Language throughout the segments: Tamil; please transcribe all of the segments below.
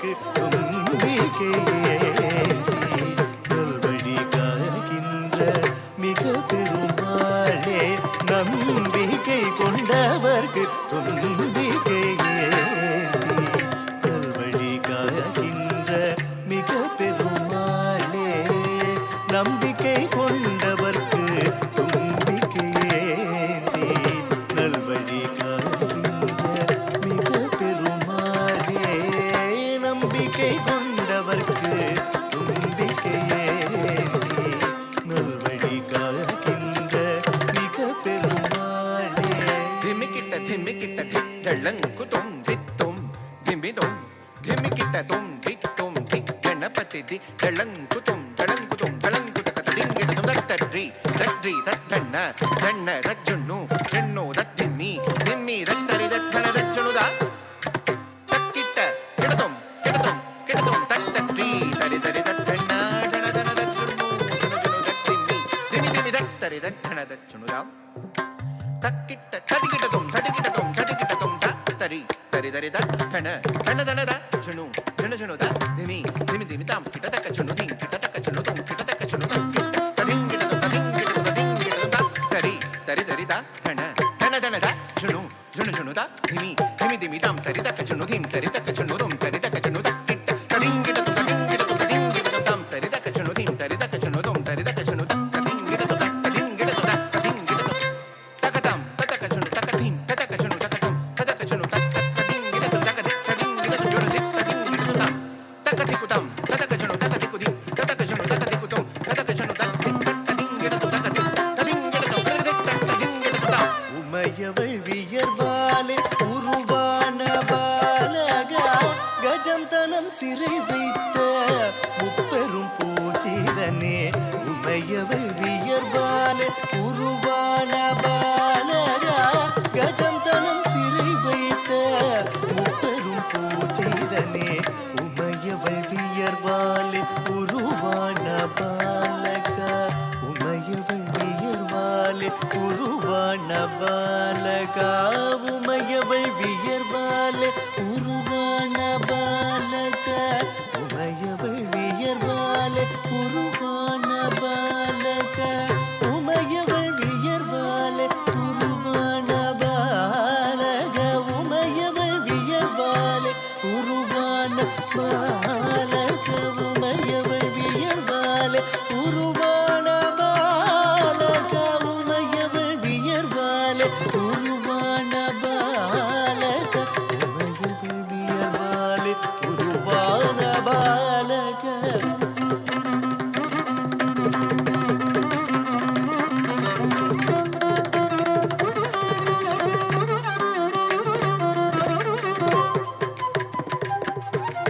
கொண்டவர்க்கு தும்பிக்கையே நல்வழி காக்கின்ற மிக பெருமாளே நம்பிக்கை கொண்டவர்க்கு தும்பிக்கையே நல்வழி காக்கின்ற மிக பெருமாளே நம்பிக்கை கொண்டவர்க்கு தும்பிக்கையே நல்வழி மிக பெருமாளே நம்பிக்கை கொண்டவர்க்கு தும்பிக்கையே நல்வழி காக்கின்ற மிக பெருமாளே திமிக்கிட்ட திமிக்கிட்ட திட்டளங்குதும் தித்தும் திம்பிதும் திமிக்கிட்ட தும் தித்தும் திக்கணபதி திட்டளங்குதும் தளங்குதும் தளங்குத திங்கிடதும் தட்டற்றி தற்றி தட்டண்ண தண்ண தச்சுண்ணு செண்ணு தத்தின்னி திம்மி தட்டரி தட்டண தச்சுணுதா தக்கிட்ட கிடதும் கிடதும் கிடதும் தட்டற்றி தரி தரி தட்டண்ண தன தன தச்சுண்ணு ஜுணு தத்தின்னி திமி திமி தட்டரி தட்டண தச்சுணுதாம் தக்கிட்ட தடிக்கிட்டதும் தடிக்கிட்டதும் தடிக்கிட்டதும் தரி தரி தரி தட்டண தன தன தச்சுணு ஜுணு ஜுணு த திமி திமி திமி தாம் கிட்ட தக்க சுண்ணு திங் கிட்ட தக்க சுண்ணு தும் கிட்ட தக்க சுண்ணு தம் ததிங்கிடதும் ததிங்கிடதும் ததிங்கிடதும் தரி தரி தரி தட்டண தன தன தச்சுணு ஜுணு ஜுணு த திமி திமி திமி தாம் தரி தக்க சுண்ணு திம் தரி தக்க சுண்ணு தும் தரி தக்க சுண்ணு தக்கிட்ட ததிங்கிடதும் ததிங்கிடதும் ததிங்கிடதும் தாம் தரி தக்க சுண்ணு திம் தரி தக்க சுண்ணு தும் தரி தக்க சுண்ணு ததிங்கிடதும் ததிங்கிடதும் ததிங்கிடதும் தகதம் ததக்க சுண்ணு தகதிம் ததக்க சுண்ணு தகதம் ததக்க சுண்ணு ததிங்கிடதும் தகதி ததிங்கிடதும் ஜுணு தி ததிங்கிடதும் தாம் தகதிகுதம் ததக்க சுண்ணு தகதிகுதி ததக்க சுண்ணு தகதிகுதும் ததக்க சுண்ணு ததிங்கிடதும் தகதி ததிங்கிடதும் ததிங்கிடதும் தாம் உமையவள் வியர்வாலே உருவான பாலகா கஜம் தனம் சிறை வைத்த முப்பெரும் பூஜிதனே உமையவள் வியர்வாலே உருவான பாலகா கஜம் தனம் சிறை வைத்த முப்பெரும் பூஜிதனே உமையவள் வியர்வாலே உருவான பாலகா உமையவள் வியர்வாலே உருவான பாலகா உமையவள் வியர்வாலே உருவான பாலகா உமையவள் வியர்வாலே உருவான பாலகா உமையவள் வியர்வாலே உருவான பாலகா உமையவள் வியர்வாலே உருவான பாலகா உமையவள் வியர்வாலே உருவான பாலகா உமையவள் வியர்வாலே உருவான பாலகா உமையவள் வியர்வாலே உருவான பாலகா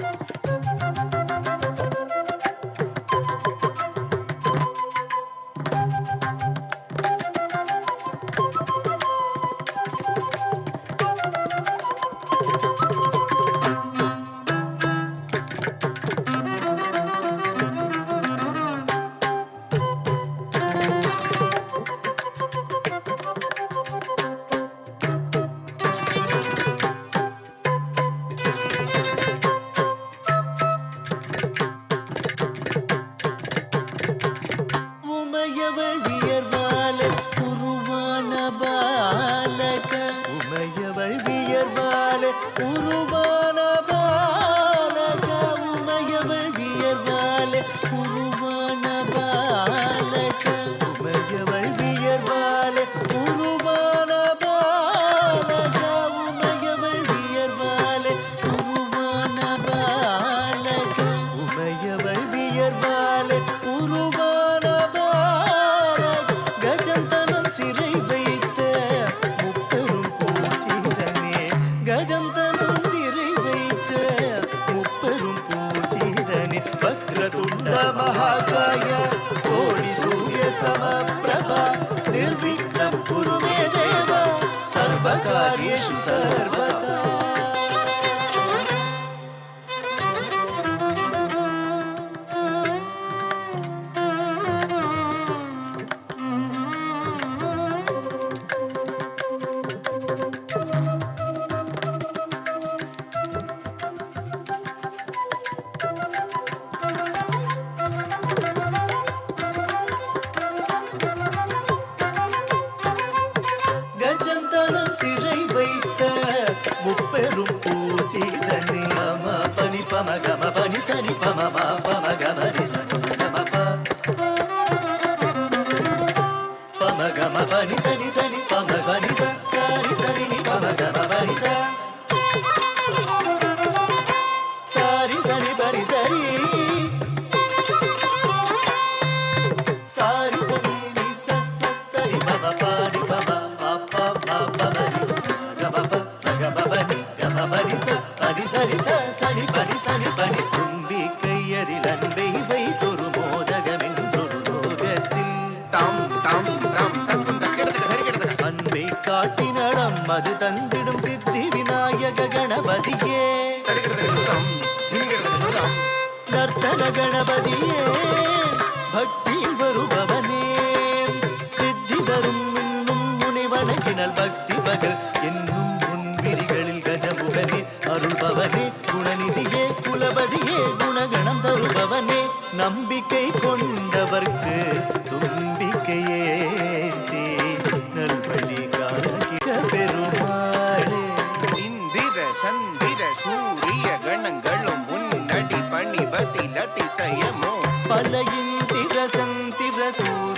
உமையவள் வியர்வாலே உருவான பாலகா உமையவள் வியர்வாலே உருவான பாலகா உமையவள் வியர்வாலே உருவான பாலகா உமையவள் வியர்வாலே உருவான பாலகா உமையவள் வியர்வாலே உருவான பாலகா உமையவள் வியர்வாலே உருவான கஜம் தனம் சிறை வைத்த முப்பெரும் பூஜிதனே கஜம் தனம் சிறை வைத்த முப்பெரும் பூஜிதனே வக்ரதுண்ட மகாகாய கோடி சூரிய சமப்பிரபா நிர்விக்னம் குரு மே தேவா சர்வகாரியேஷு சர்வதா சனி மம பனி பம கம பனி சனி பம ம பம கம ரி சனி சகம ப பம கம பனி சனி சனி பம பனி ச சரி சரி நி பம கம பனி ச சரி சரி பனி சரி சரி சரி நி ச ச சரி பம பனி பம ம ப ம பம ரி சகம ப சகம பனி கம பனி ச பனி சரி ச சனி பனி சனி பனி தும்பிக்கையதில் அன்பை வைத்தொரு மோதகமென்றொரு லோகத்தில் டம் டம் டம் தக்கும் தக்கிடதுக்கு தரிக்கிடதுக்கு அன்பை காட்டினடம் அது தந்திடும் சித்தி விநாயக கணபதியே தரிக்கிடதுக்கு டம் திமிக்கிடதுக்கு டம் நர்த்தன கணபதியே பக்தியில் வருபவனே சித்தி தரும் இன்னும் முனை வணங்கினல் பக்தி பகல் என்னும் உன் விழிகளில் கஜமுகனே அருள்பவனே குணநிதியே குலபதியே குணகணம் தருபவனே நம்பிக்கை கொண்டவர்க்கு தும்பிக்கையே நல்வழி காக்கிக பெருமாளே இந்திர சந்திர சூரிய கணங்களும் முன்னடி பணிவதில் அதிசயமோ பல இந்திர சந்திர சூரிய